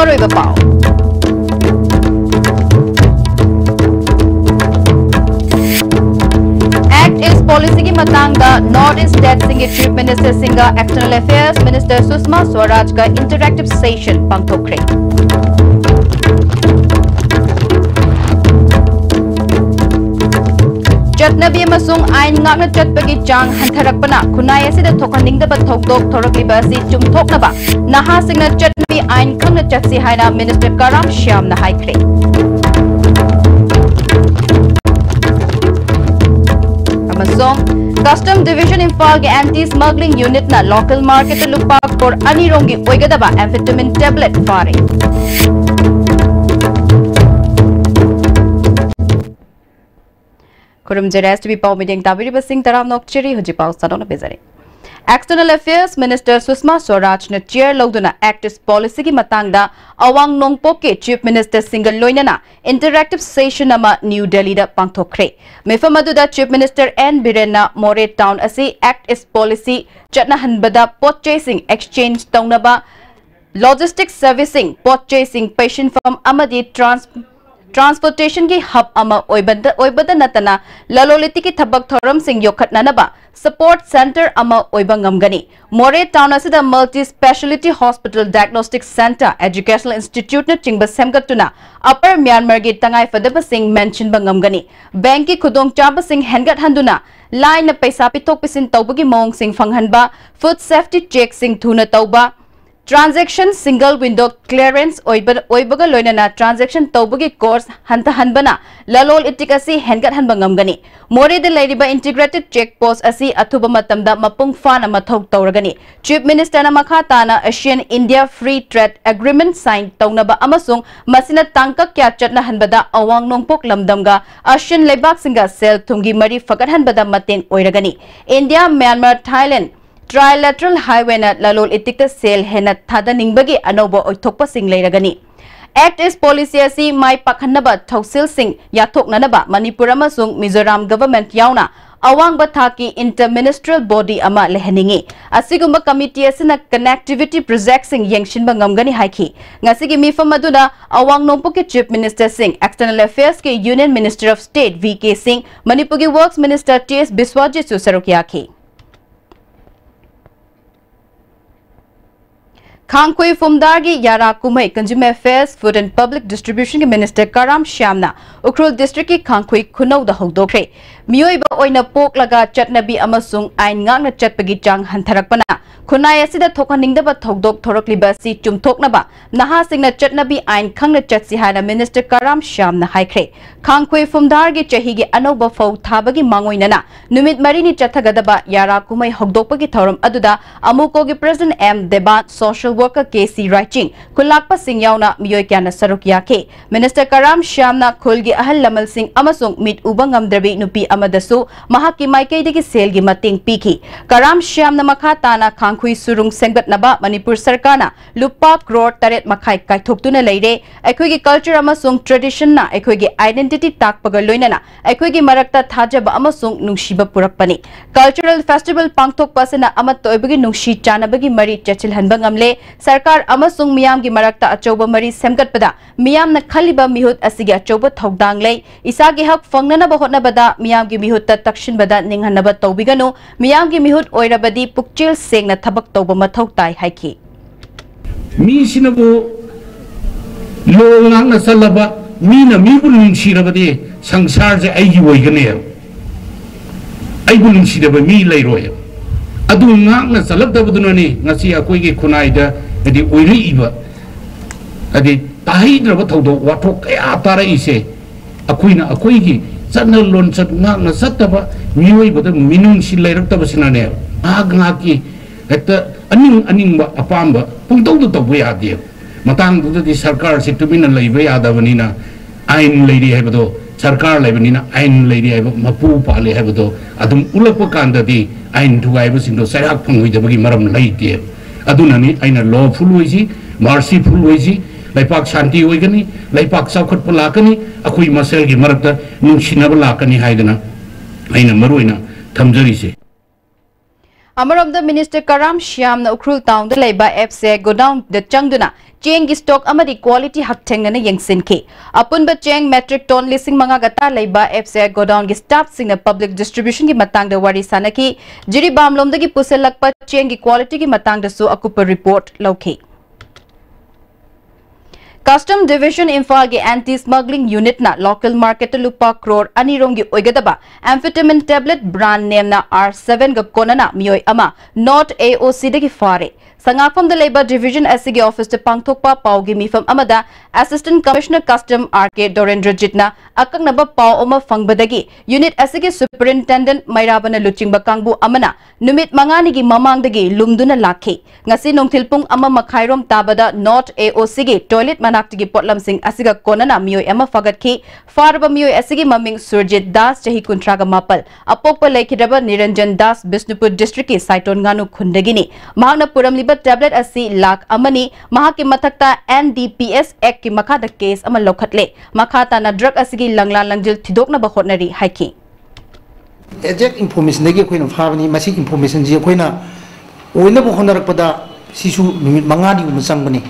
मरोइबा पाउ Act is policy की Matanga North East State Singh Chief Minister सिंगा External Affairs Minister Sushma Swaraj का interactive session पांगथोखरे चटनबी अमसुंग आइन ngakna चटपगी चांग हंथरकपना खुनाय असिदा थोखनिंगदबा थोकदोक थोरकलिबा असि चुमथोकनबा नहा सिंगना चटनबी आइन खंगना चटसि हाइना मिनिस्टर कराम श्यामना हाइख्रे Custom Division Imphal के Anti-Smuggling Unit ना local market लुपा कोर अनिरोंगी ओइगदबा amphetamine tablet फारे खुरुम जेरेस्ट भी पाव मीटिंग ताबिरी बसिंग तराम नोकचेरी हुजी पाव सदोना बेजरे External Affairs Minister Sushma Swaraj ने चेयर लौदुना Act is Policy की मतंगदा अवांग नोंगपोक के Chief Minister सिंगल लोइनना interactive session अमा New Delhi दा पांगथोखरे मिफम अदुदा Chief Minister N Birena More Town असी Act is Policy चटना हनबदा purchasing exchange तौनबा logistics servicing purchasing patient from amadi Transportation की hub ama oibada natana laloliti की थबक theorem Singh योखटनानबा support center ama oibangamgani More Town asida multi speciality hospital diagnostic center educational institute na chingba semgatuna upper Myanmar gi tangai fadaba sing mention bangamgani bank ki khudong chaba sing hengat handuna line na paisa pitok pisin tawbagi mong sing fanghanba food safety check sing thuna tawba Transaction single window clearance oibaga loinana transaction tawbagi course hanta hanbana lalol itikasi hengat hanbangamgani more de lairiba integrated check post asi athuba matamda mapung fana mathok tawragani Chief Minister na makhatana Asian India Free Trade Agreement sign tawnaba amasung masina tangkak kya chatna hanbada awang nongpok lamdamga Asian lebak singa sel thumgi mari fakat hanbada mateng oiragani India Myanmar Thailand Trilateral highway na lalol itikta sel hena thada ningbagi anobo oithokpa sing leiragani Act is policy asi mai pakhanaba thausil sing yathok nanaba Manipur amasung Mizoram government yauna awang bathaki interministerial body ama lehaningi asigumba committee asina connectivity project sing yengshin bangamgani haiki ngasigi mifam aduna awang nongpo ke Chief Minister Singh External Affairs ke Union Minister of State VK Singh Manipur ke Works Minister TS Biswajit Susarokiyaki Khangkhui Fumdargi Yara Kumai Consumer Affairs Food and Public Distribution के Minister Karam Shyamna Ukhrul District की Khangkhui Khunau दा हौदोखरे मियोइबा ओइना पोक लगा चटनबी अमसुंग आइन ngang चटपगी चांग हंथरकपना खुनाय असिदा थोखनिंगदबा थौदोक थोरकलिबा सि चुमथोकनबा नहा सिंगना चटनबी आइन खंगना चटसि हाना minister कराम श्यामना हाइख्रे खांगखुई फुमदारगी चहीगी अनौबा फौ थाबगी मांगोइनना नुमित मरिनी चथगदबा यारा कुमै हौदोकपगी थौरम अदुदा अमुकोगी प्रेसिडेंट एम देबान सोशल वर्कर केसी राइचिंग खुलाकपा सिंह यावना मियोय क्याना सरुक याखे मिनिस्टर कराम श्यामना खुलगी अहल लमल सिंह अमसुंग मिट उबंगमद्रबी नुपी अमदसु महाकी माइकैदगी सेलगी मतेंग पीखी कराम श्यामना मखा ताना खांगखुई सुरुंग सेंगबतनबा मणिपुर सरकारना लुपा करोड़ 8 मखाई काइथोक्तुना लेरे अखोगी कल्चर अमसुंग ट्रेडिशन ना अखोगी आइडेंटिटी ताकपग लोइनना अखोगी मरक्ता थाजब अमसुंग नुंगशिबा पुरकपनी कल्चरल फेस्टिवल पांगथोकपासना अमत ओइबगी नुंगशी चानबगी मरी चचिलहनबा ngamle सरकार अमसुंग मियामगी मरक्ता अचौबा मरी सेमगतपदा मियामना खलिबा मिहुत असिगी अचौबा थौदांग ले इसागी हक फंगनबा होटनबदा मियामगी मिहुत तक्षिनबदा निंगहनबा तौबिगनु मियामगी मिहुत ओइरबदी पुकचिल सेंगना थबक तौबा मथौ ताई हाइखी मी सिनबो लोंगांगना सलबा मीना मीबु नुंगसिरबदि संसार जे आइगी ओइगने आइबु नुंगसिरबा मी लैरोय अदु ngang salabdabadunani ngasi akoigi khunaida adi oiriiba adi tahidraba thaudo wathok kaya tara ise akoina akoigi chanal lon chat ngang sataba miyoibada minung silairakta sinane ngaki eta aning apamba pungtaudu tawba yade matangdudi sarkar se tumina leiba yadabanina ain leiri haibado sarkar leibanina ain leiri haiba mapu pale haibado adum ulakpa kandadi ain thuaiba singdo sayak phanghoidabagi maram leite adunani aina lawful hoisi merciful hoisi laipak shanti hoigani laipak saukhat palakani akhui masel gi marakta nungsinaba lakani haidana aina maroina thamjari se Amaramda Minister Karam Shyam na Ukrul Town the Labour FCI go down the Changduna Cheng gi stock amadi quality hakteng na yengsinki apunba cheng metric ton lising mga gata Labour FCI go down gi staff sing na public distribution gi matang da wari sanaki jiri bamlom da gi puselakpa cheng gi quality gi matang da su akupa report lauki Custom Division Imphal ge anti-smuggling unit na local market lupa crore anirong gi oigadaba amphetamine tablet brand name na R7 ga konana mioi ama not AOC de gi fare Sangakpam the Labour Division SCG Office to Pangthokpa Paugi Mifam Amada Assistant Commissioner Custom RK Dorendra Jitna Akang Naba Pau Oma Fangbadagi Unit SCG Superintendent Mairabana Luchingba Kangbu Amana Numit Manganigi Mamangdagi Lumduna Laki Ngasi Nongtilpung Ama Makhairom Tabada Not AOCG Toilet Manaktigi Potlam Singh Asiga Konana Mio Emma Fagatki Farba Mio SCG Maming Surjit Das Chahi Kuntraga Mapal Apokpa Lekidaba Niranjan Das Bisnupur District Saiton Nganu Kundagini Mahana Puram Liba tablet asi lak amani mahaki mathakta NDPS Act ki makada case ama lokhatle makhata na drug asigi langla langjil thidokna ba hotnari haiki exact information degi koina phabani masi information ji koina oina bo honarak pada sisu numit mangadi um sangbani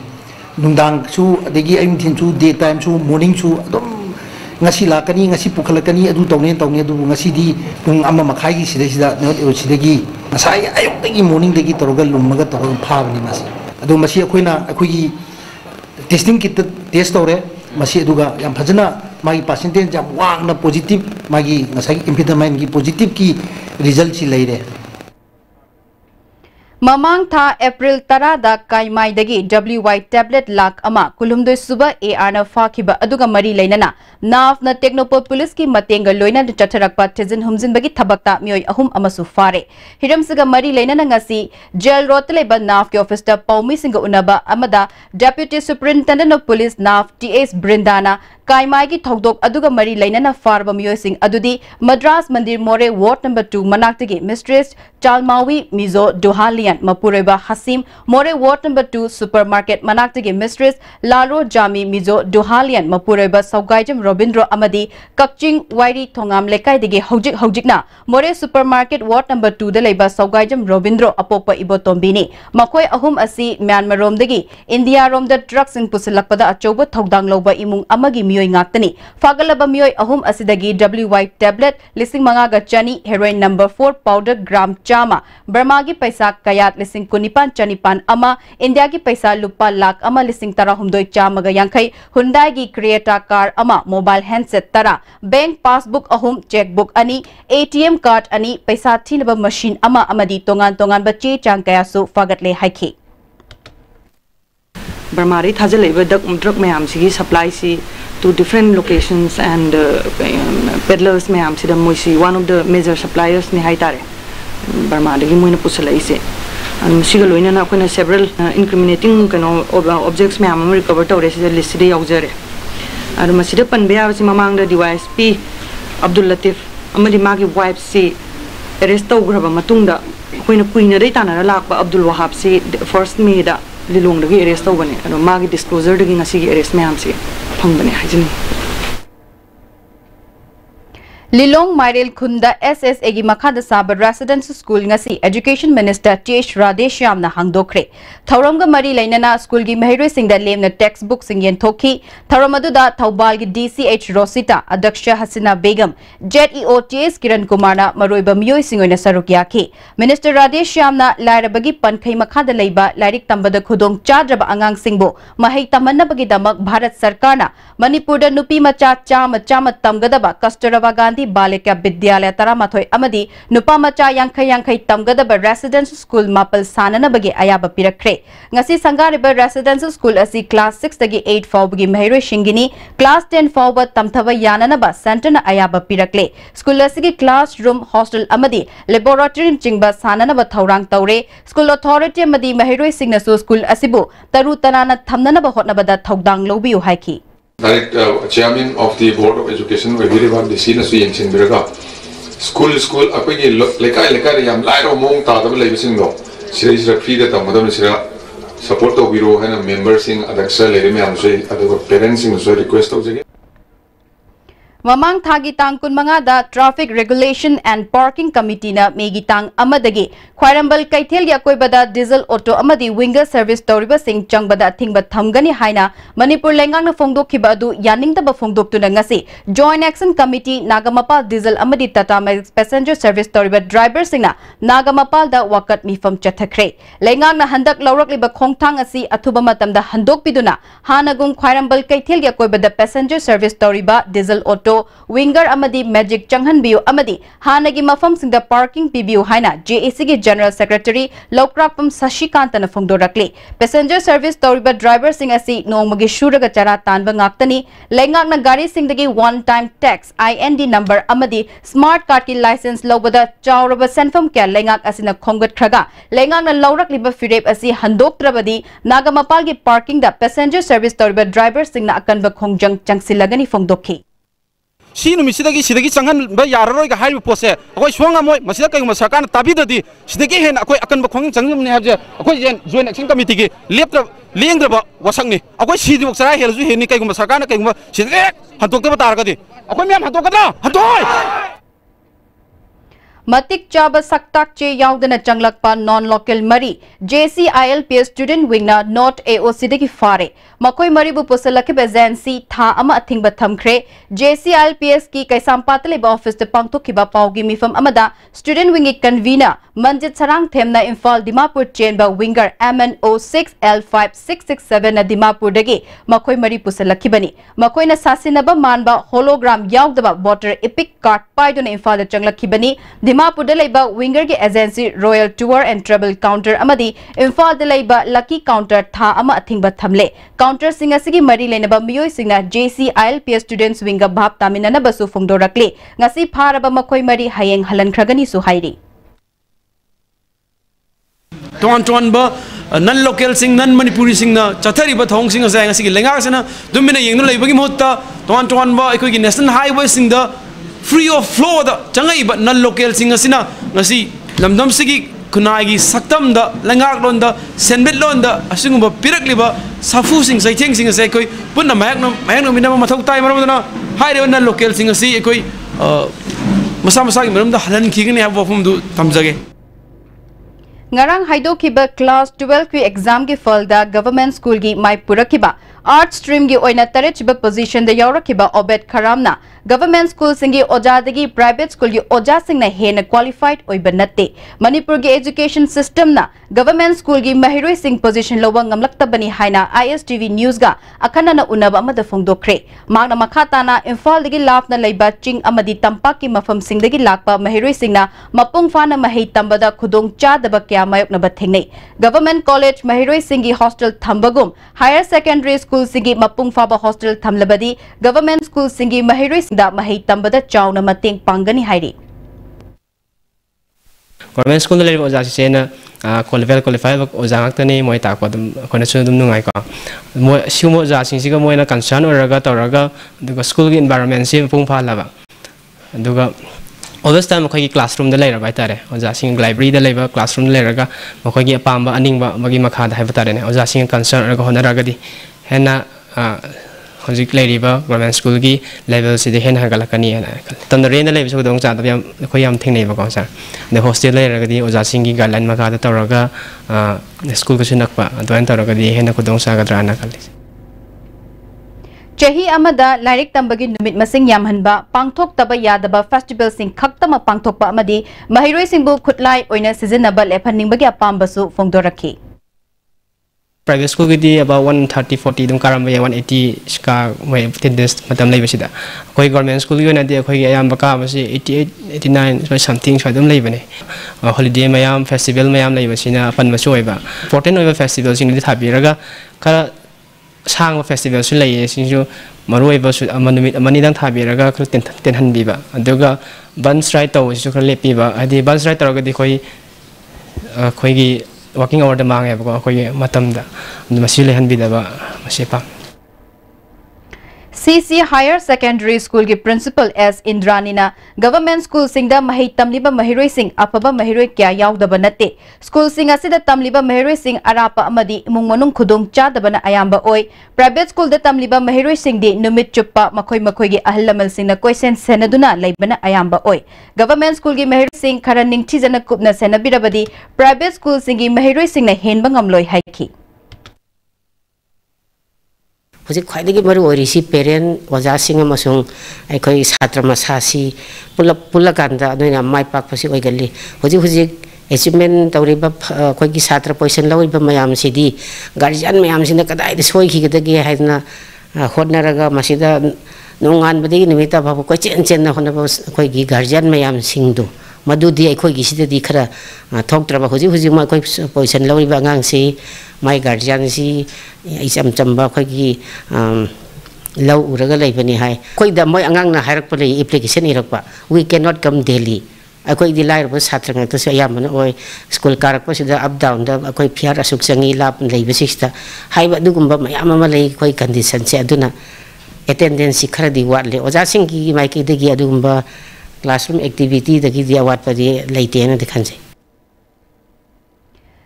nungdang su degi ayung thin su day time su morning su adom ngasi lakani ngasi pukhalakani adu tawne adu ngasi di pung amma makhai gi sida not sidagi ngasai ayuk degi morning degi torogal lummaga torogal phabani masi adu masi akoina akoi testing kit test tore masi aduga yam phajana magi percentage jam wang na positive magi ngasai amphetamine gi positive ki result si leire Mamang tha April tara da kaimai dagi WY tablet lak ama kulumdoi suba AR na fakiba aduga mari leinana NAF na Technopol police ki matenga loina chatharakpa tezin humjin bagi thabakta mioi ahum amasu fare hiramsiga mari leinana ngasi jail rotle ba NAF ki office ta paumi singa unaba amada Deputy Superintendent of Police NAF TS Brindana kaimai ki thogdok aduga mari leinana farba mioi sing adudi Madras Mandir More Ward number 2 manaktagi Mistress Chalmawi Mizo Dohalian Mapureba Hasim More Ward number 2 supermarket manaktagi Mistress Lalo Jami Mizo Dohalian Mapureba Saugaijam Robindro Amadi Kakching Wairi Thongam Lekai digi Hojikna More supermarket Ward number 2 da leiba Saugaijam Robindro Apokpa Ibotombini Makoi ahum asi Myanmar rom dagi India rom da drugs in pusilakpada achoba thogdang loba imung amagi mioi ngaktani fagalaba mioi ahum asidagi WY tablet lising mangaga chani heroin number 4 powder gram chama Burma gi paisa kayat lising kunipan chanipan ama India gi paisa lupa lak ama lising tara humdoi chamaga yankai Hyundai gi Creta car ama mobile handset tara bank passbook ahum checkbook ani ATM card ani paisa thinaba machine ama amadi tongan ba che chang kaya su fagatle haiki Burmari thajal drug mayam sigi supply si to different locations and peddlers mayam si da moisi one of the major suppliers ni haitare Burmari gi moina pusalai se and siga loina na kona several incriminating objects mayam recover tawre se list de yaujare and masida panbeya si mamang da DYSP Abdul Latif amadi magi wife si arrest tawgraba matungda koina puina dei tanara lakba Abdul Wahab si first May da Lilong dagi arrest tawbane ano magi disclosure dagi ngasi arrest mayam si phangbane hajini Lilong Mairel Khunda SSA gi makhada saba residential school ngasi Education Minister Chesh Radeshyam na hangdokre Thauramga mari lainana school gi mahiroi singda lemna textbook sing yen thokhi Thauramadu Thaubal gi DCH Rosita Adaksha Hasina Begum JEOTS Kiran Kumar na maroiba mioi singoina sarukya ki Minister Radeshyam na lairabagi pankhai makhada leiba lairik tambada khudong chadraba angang singbo mahai tamannabagi damak Bharat Sarkar na Manipur da nupi macha chama tamgadaba Kasturba Gandhi Balika Vidyalaya Taramathoi Amadi Nupa Macha Yankai Tamgadaba Residential School Mapal Sanana Bagi Ayaba Pirakre Ngasi Sangariba Residential School Asi Class 6 Dagi 8 Fawbagi Mahiro Shingini Class 10 Fawba Tamthava Yananaba Santana Ayaba Pirakle School Asigi Classroom Hostel Amadi Laboratory Jingba Sananaba Thaurang Taure School Authority Amadi Mahiro Signasu School Asibu Taru Tanana Thamnanaba Hotnabada Thogdang Lobiu Haiki Direct Chairman of the Board of Education, we really want the senior students in Biraga. School, apagi lekai yam lairo mong tadab lai bising do. Sira free da tamadam sira support of biro and members in adaksha lere me amse adago parents in so request of jage. Mamang thagi tang kun mangada Traffic Regulation and Parking Committee na megi tang amadagi Khwairambal Kaithel ya koibada diesel auto amadi winger service toriba sing changbada thingba thamgani haina Manipur lengang na phongdok khiba adu yaningdaba phongdok tuna ngasi Joint Action Committee Nagamapal diesel amadi Tata Max passenger service toriba driver singna Nagamapal da wakat mifam chathakre lengang na handak lawrak liba khongthang asi athuba matamda handok piduna hanagum Khwairambal Kaithel ya koibada passenger service toriba diesel auto winger amadi magic changhan biu amadi hanagi mafam singda parking pibiu haina JAC gi General Secretary Lokrakpam Sashikant na phongdorakli passenger service toriba driver sing asi nongmagi shuraga chara tanba ngaktani lengak na gari singdagi one time tax IND number amadi smart card ki license lobada chawraba senfam kya lengak asina khongat khraga lengak na lawrak liba firep asi handok trabadi Nagamapal gi parking da passenger service toriba driver sing na akanba khongjang changsilagani phongdokhi si numi sidagi changan ba yararoi ga haibu pose akoi suanga moi masida kai ma sarkar tabi dadi sidagi hen akoi akan ba khong changum ne habje akoi jen joint action committee gi leptra lengdra ba wasang ni akoi sidi bok sarai helju hen ni kai ma sarkar na kai ma sidagi hantok ta tar ga di akoi myam hantok kadra hantoi Matik Chaba Saktak Che Yaudana Changlakpa non-local Mari JCILPS student wing na not AOC degi fare Makoi Maribu Pusalaki Bezansi Tha Ama Athingba Thamkre JCILPS ki Kaisampatale ba office te pangto kiba paugi mifam amada student wing convener Manjit Sarang Themna Imphal Dimapur chain ba winger MN06L5667 na Dimapur degi Makoi Mari Pusalaki bani Makoi na sasinaba manba hologram yaudaba voter epic card paiduna Imphal Changlaki bani Dimapur de laiba winger ki agency Royal Tour and Travel Counter amadi Imphal de laiba Lucky Counter tha ama athingba thamle counter singa sigi mari lenaba miyoi singna JCILPS students winga bhab taminana basu phongdorakle ngasi pharaba makoi mari hayeng halan khragani su hairi ton ba non local sing non Manipuri sing na chathari ba thong sing asa ngasi lenga sana dumina yengna leibagi mohta ton ba ekoi national highway sing da free of flow da changai ba non local sing asina ngasi lamdam sigi kunai gi saktam da langak lon da senbet lon da asing ba pirak liba safu sing sai theng sing ase koi punna mayak no mina ma thok tai maram na haire non local sing asi koi masa gi maram da halan khigni ha bofum du tamjage Ngarang haido kiba class 12 ki exam ki falda government school gi mai purakiba art stream gi oina tarechiba position da yaurakiba obet kharamna government school singi oja dagi private school gi oja singna hena qualified oiba natte Manipur gi education system na government school gi mahiroi sing position lowa ngamlakta bani haina ISTV news ga akhana na unaba amada phongdokre magna makhata na Imphal dagi lapna leiba ching amadi tampak ki mafam sing dagi lakpa mahiroi singna mapung fana mahei tambada khudong cha daba kya mayok na bathengnei government college mahiroi singi hostel thambagum higher secondary school singi mapung faba hostel thamlabadi government school singi mahiroi da mahei tambada chauna mateng pangani hairi government school le oja sena qualify oja ngaktani moi ta ko dum khona chu dum nungai ko moi siumo ja sing siga moi na concern oraga toraga duga school gi environment se pung pha laba duga always time khoi classroom da leira bai tare oja sing library da leiba classroom leiraga khoi gi apamba aningba magi makha da hai batare ne oja sing concern oraga hona raga di hena Hojik Ladiba, government school gi level si hen hagalakani and Tandorena level so don't chat the Koyam thing neighbor concern. The hostel layer the Ozasingi Galan Makata Toraga, the school Kusinakpa, Advantaraga, the Henakudong Sagadrana Kalis. Chahi amada Lyric Tambagi Numit Masing Yamhanba, Pangtok Taba Yadaba Festival Sing Kaktama Pangtokpa Amadi, Mahiroi Singbu Kutlai Oina Seasonable Epaning Bagia Pambasu Fongdoraki. Private school gidi about 130-40 dum karam ya 180 ska mai attendance matam lei basida koi government school yo na de koi ayam baka basi 88 89 something so dum lei bane holiday mayam festival mayam lei basina pan ma choi ba important oi festival sing li thabi raga kara sang festival su lei sing ju maroi ba su amanumit amani dang thabi raga kru ten han bi ba aduga bans right to su kra lepi ba adi bans right raga di koi gi working over the mang ko matam da masile han bidaba masipa CC Higher Secondary School ki Principal S. Indranina Government School singda mahai tamliba mahiroi sing apaba mahiroi kya yaudaba natte School sing asida tamliba mahiroi sing arapa amadi imung manung khudung chadaba na ayamba oi Private School da tamliba mahiroi sing di numit chuppa makhoi gi ahal lamal sing na question senaduna laibana ayamba oi Government School ki mahiroi sing khara ningthijana kupna senabirabadi Private School sing ki mahiroi sing na henba ngamloi haiki Hujik khwaidagi maru orisi parent oja singa masung aikoi satra masasi pula kanda noina mai pak pasi oigali hujik achievement tawriba khoi gi satra position lawiba mayam sidi guardian mayam sina kadai soi khi gadagi haidna hodnaraga masida nongan badi nimita babu ko chen na hona khoi gi guardian mayam singdu madudi ai khoi gi sida di khara thoktraba hujik ma khoi position lawiba ngang si my guardian si isam chamba khoi gi law uraga leibani hai khoi da moi angang na hairak pa lei application irakpa we cannot come daily akoi di lai ba satra nga to sa yamana oi school karak pa sida up down da akoi phiar asuk changi lap leiba sista hai ba dugumba mayam ma lei khoi condition se aduna attendance khara di wat le oja sing ki mai ki de gi adugumba classroom activity da gi dia wat pa di leite na dekhan se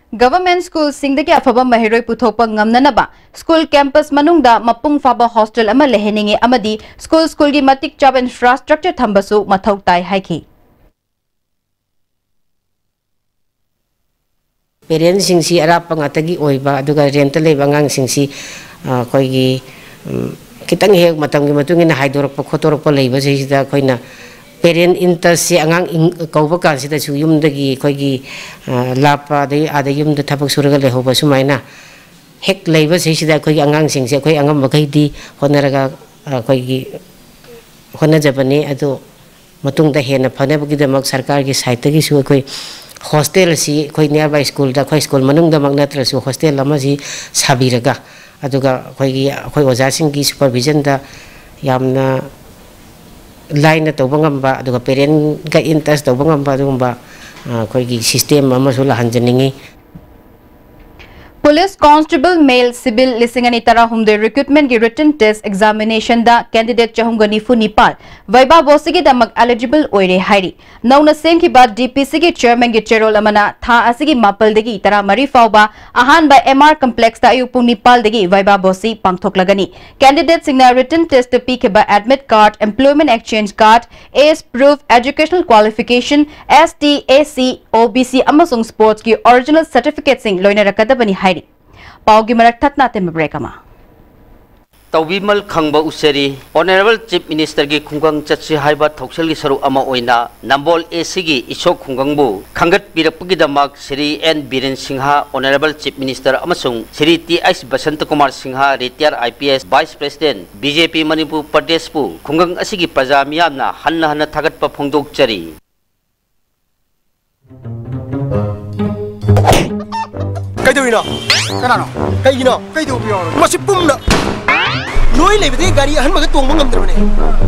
Government School singdagi afaba mahiroi puthopa ngamnanaba school campus manungda mapung faba hostel ama leheningi amadi school gi matik chab infrastructure thambasu mathau tai haiki parents sing si arapa ngatagi oiba aduga rent leiba ngang sing si koi gi kitang hek matam gi matungina haidorok pa khotorok pa leiba si da koina parent interest si angang kauba kan sida chu yum dagi khoi gi lapa dai ada yum da thabak suraga le hoba sumaina hek leiba si sida khoi angang sing se khoi angam bakai di honaraga khoi gi hona jabani adu matung da hena phane bagi damak sarkar gi site gi su khoi hostel si khoi nearby school da khoi school manung da magnatra su hostel lama si sabiraga aduga khoi gi khoi oja sing gi supervision da yamna line to bangamba aduga parent ga interest to bangamba dugumba khoi gi system ama sula hanjaningi Police Constable Male Civil Lisingani Tara Humde Recruitment ki written test examination da candidate Chahungani Fu Nipal Vaiba Bosigi da mag eligible oire hairi Nauna Singh ki bad DPC ki chairman ki Cherol Amana Tha Asigi Mapal degi Tara Mari Fauba Ahan by MR Complex da Ayupung Nipal degi Vaiba Bosi Pangthok Lagani Candidate Singna written test pi ke ba admit card employment exchange card AS proof educational qualification ST AC OBC amasung sports ki original certificate sing loina rakadabani hairi Paugi marak thatna te mabrekama Tawbimal khangba useri Honorable Chief Minister gi khunggang chatsi haiba thoksel gi saru ama oina Nambol AC gi isok khunggang bu khangat pirakpagi damak Sri N Biren Singha Honorable Chief Minister amasung Sri T.S. Basant Kumar Singha retired IPS Vice President BJP Manipur Pradesh bu khunggang asigi praja miyamna hanna thagat pa phongdok chari Kaidowino kanano kaigino kaidobiyo masipumna loi leibedi gari ahan maga tongba ngamdrabane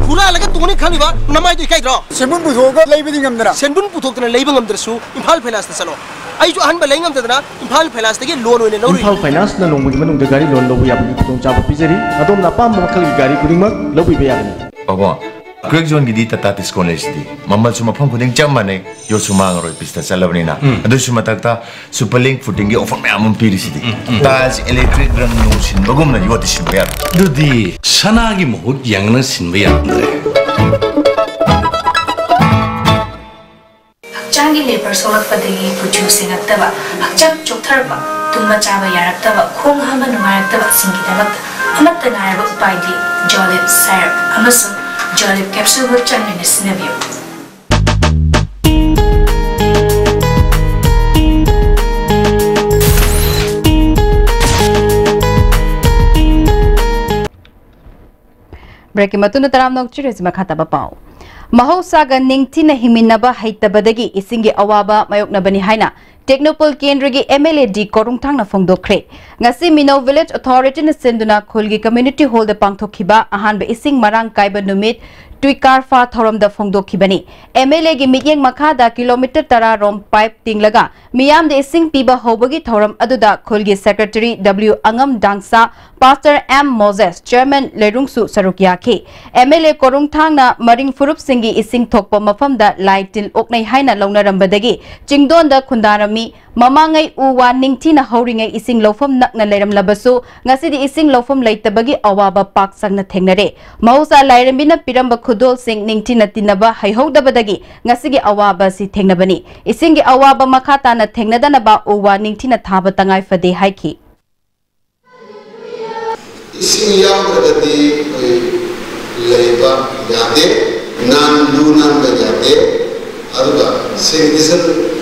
pura laga tongni khaliba namai doi kaidro senbun puthokga leibedi ngamdara senbun puthokna leiba ngamdrasu Imphal Finance na salo ai ju ahan ba lei ngamdadana Imphal Finance tagi loan oine lori Imphal Finance na longbu manung de gari loan lobu yabni putong chaba pizeri adom na pam makal gari kudingmak lobu be yabni baba Greg John gidi tatatis college di mamal suma phang kuding chamane yo suma ngaroi pista salabni na adu suma takta superlink footing gi offer me amum piri sidi tas electric rang no sin bagum na yoti sin bayar dudi sana gi mohut yang na sin bayar andre hakchangi labor solak padagi puju singaktaba hakchak choktarba tumma chaba yaraktaba khong hama nungayaktaba singi dabak amatta ngaraba upaidi jolip sir amasu Jolip capsule will turn in a scenario. Breaking Matuna Taram Nokchiris Makataba Pau. Mahosaga Ningtina Himinaba Haitabadagi Isingi Awaba Mayokna Bani Haina. Technopol Kendrigi MLA D Korungtang na Fongdokre. Ngasi Mino Village Authority na Senduna Khulgi Community Hall de Pangthokiba Ahan ba Ising Marang Kaiba Numit tuikarfa thoramda phongdokhibani MLA gi mityeng makhada kilometer 10 rom pipe tinglaga miyam de ising piba hobagi thoram aduda khulgi secretary W Angam Dangsa Pastor M Moses Chairman Lerungsu Sarukyakhi MLA Korung Thangna Maring Furup Singi ising thokpa mafamda laitil oknai haina launarambadagi chingdonda khundarami mamangai uwa ningthina hauringai ising lofam nakna leram labasu ngasidi ising lofam leitabagi awaba pak sangna thengnare mausa lairambina piramba khudol sing ningthina tinaba haihogdabadagi ngasigi awaba si thengnabani isingi awaba makhata na thengnadana ba uwa ningthina thaba tangai fade haiki ising yawdagadi leiba yade nan lunan ga yade aruga sanitation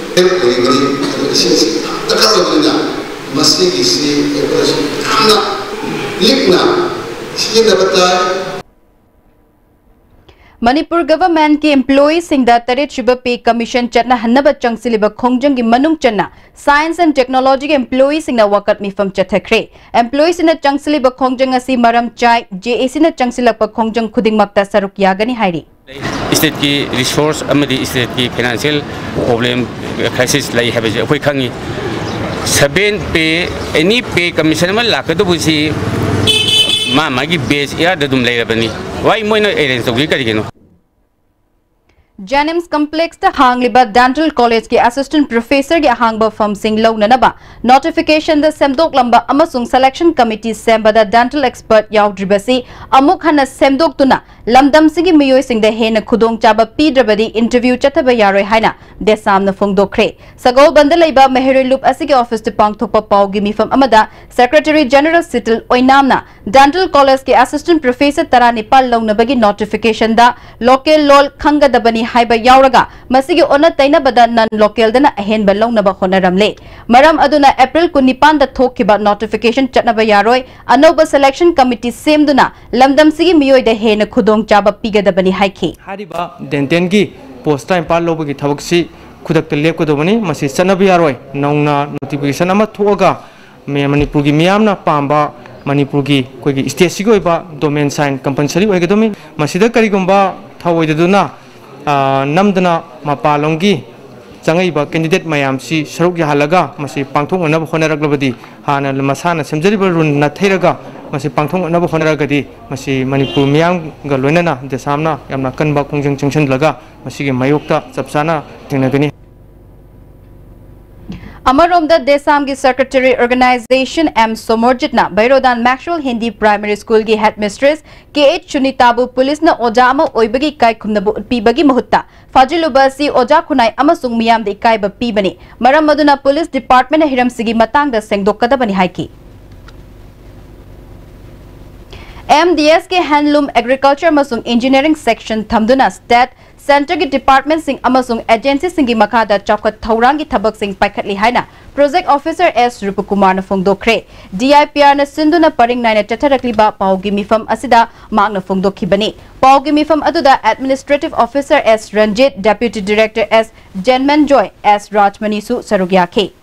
Manipuri government ki employees singda taret shiba pay commission chatna hannaba changsiliba khongjang gi manung channa science and technology employees singna wakat mifam chathakre employees na changsiliba khongjang asi maram chai JAC na changsilakpa khongjang khuding makta saruk yagani hairi state ki resource amadi state ki financial problem crisis lai have je khoi khangi seven pay any pay commission ma lakadu busi ma magi base ya dadum lai rabani why moino arrange to gi kari geno Janims complex ta hangliba dental college ki assistant professor ki hangba firm sing lo nanaba notification the semdok lamba amasung selection committee semba da dental expert yaudribasi amuk hana semdok tuna lamdam singi miyoi sing da hena khudong chaba pidrabadi interview chathaba yaroi haina de samna phongdokre sagol bandalaiba meheroi loop asigi office to pangthokpa pawgi mifam amada secretary general sitil oinamna dental college ki assistant professor tarani pal lo nabagi notification da local lol khanga dabani haiba yauraga masigi ona taina bada non local dana ahen ba longnaba honaramle maram aduna April 19 da thokkiba notification chatnaba yaroi anoba selection committee semduna lamdam sigi miyoi da hena khudong chaba pigadabani haiki hariba denten gi post time pal lobagi thabaksi khudak lep ko dobani masi chanabi yaroi nongna notification ama thoga me Manipur gi miyamna pamba Manipur gi koi gi state sigoi ba domain sign compulsory oigadomi masida karigomba thawoidaduna namdana mapalongi jangai ba candidate mayam si saruk ya halaga masi pangthong anab honaraglabadi hana masana semjariba run na thairaga masi pangthong anab honaragadi masi Manipur miyam ga loinana de samna yamna kanba khongjang chungchen laga masi gi mayokta chapsana thengnagani Amaromda Desam ki Secretary Organization M Somorjitna Bairodan Maxwell Hindi Primary School ki Headmistress KH Chunitabu Police na oja ama oibagi kai khumnabu pibagi mahutta Fajilubasi oja khunai amasung miyam de kai ba pibani maram maduna Police Department na hiram sigi matang da sengdokkadabani haiki MDS ke Handloom Agriculture masung Engineering Section thamduna State Center ki Department sing amasung Agency singi makada chawkat thaurangi thabak sing paikhatli haina Project Officer S Rupakumar na phongdokre DIPR na sinduna paring naina tatharakliba pawgi mifam asida magna phongdokhibani pawgi mifam aduda Administrative Officer S Ranjit Deputy Director S Jenman Joy S Rajmani su sarugyakhe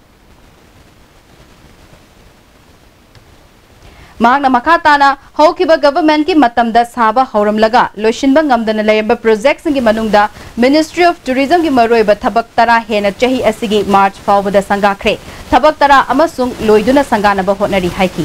Magna makatana hokiba government ki matamda saba hauramlaga loishinba ngamdana layamba project singi manungda Ministry of Tourism ki maroiba thabak tara hena chahi asigi March fawbada sangakre thabak tara amasung loiduna sanganaba hotnari haiki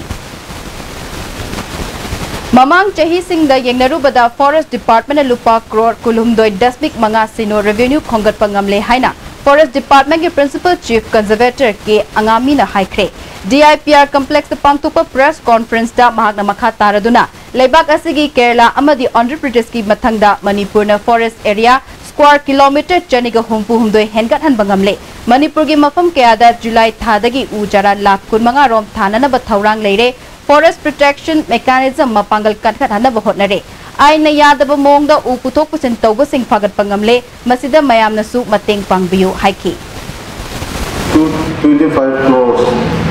Mamang chahi singda yengnarubada Forest Department lupa crore kulumdoi dasmik manga sino revenue khongat pangamle haina Forest Department ke Principal Chief Conservator ke Angamina haikre DIPR complex the pangtupa press conference da mahagna makha taraduna leibak asigi Kerala amadi Andhra Pradesh ki mathangda Manipur na forest area square kilometer chaniga humpu humdoi hengat han bangamle Manipur gi mafam kayada July thadagi ujara lakh kunmanga rom thanana ba thaurang leire forest protection mechanism mapangal katkat hana ba hotnare aina yadaba mongda u puthok pusin tawba sing phagat pangamle masida mayamna su mateng pangbiu haiki 25 crores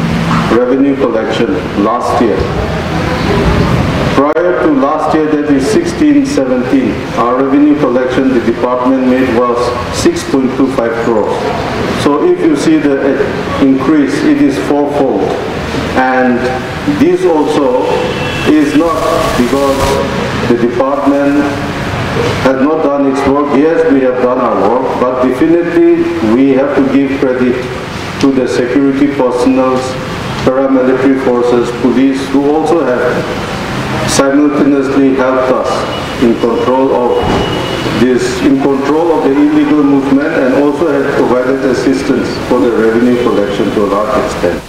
revenue collection last year. Prior to last year, that is 16-17, our revenue collection the department made was 6.25 crores. So if you see the increase, it is fourfold. And this also is not because the department has not done its work. Yes, we have done our work, but definitely we have to give credit to the security personnel, paramilitary forces, police, who also have simultaneously helped us in control of the illegal movement, and also have provided assistance for the revenue collection to a large extent.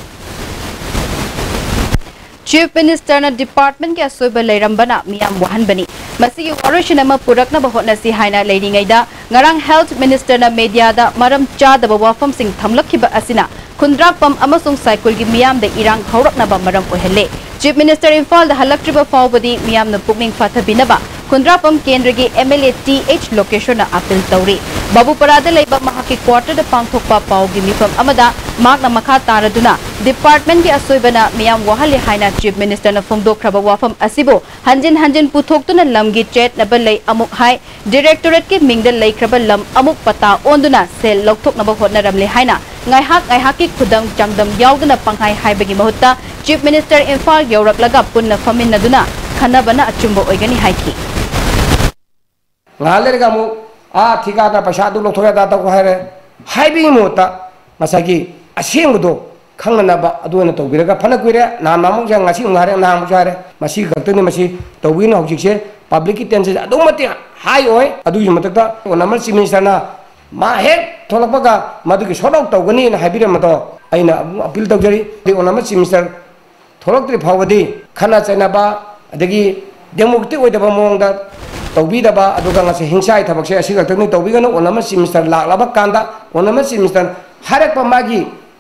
Chief Minister na Department ke asoiba leirambana miyam wahan bani masigi warishinama purakna bahotna si haina leiringaida ngarang Health Minister na media da maram chada wafam sing thamlakhiba asina khundrakpam amasung cycle gi miyam da irang haurakna ba maram ohelle Chief Minister Imphal da halaktriba fawbadi miyam na pukning fathabinaba khundrapam kendra gi MLA TH location na appeal tawri babu parada leiba mahaki quarter da pangthokpa paw gi mifam amada magna makha taraduna department gi asoibana miyam wahali haina Chief Minister na phongdokhraba wafam asibo hanjin puthoktuna lamgi chet na balai amuk hai directorate ki mingda leikraba lam amuk pata onduna sel lokthokna ba hotna ramle haina ngaihak ki khudang changdam yauduna panghai haibagi mahutta Chief Minister Imphal yauraklaga punna faminaduna khanabana achumba oigani haiki ngale gamu thika na paisa du lokthora da ko haire haibi mota masagi asengdo khangna ba aduna to biraga phana kuire na mamu jang ngasi ngare na mu jare masi gaktani masi tawin hojikse public ki tension adumati hai oi adu matakta onamal chief minister na ma hek tholakpaga maduki sodok tawgani na habire mato aina appeal tawjari de onamal chief minister tholakri phawadi khana chaina ba adagi democratic oidaba mongda tawbidaba aduga ngase hingsai thabakse asigaktani tawbigano onamal chief minister laklaba kanda onamal chief minister harekpa magi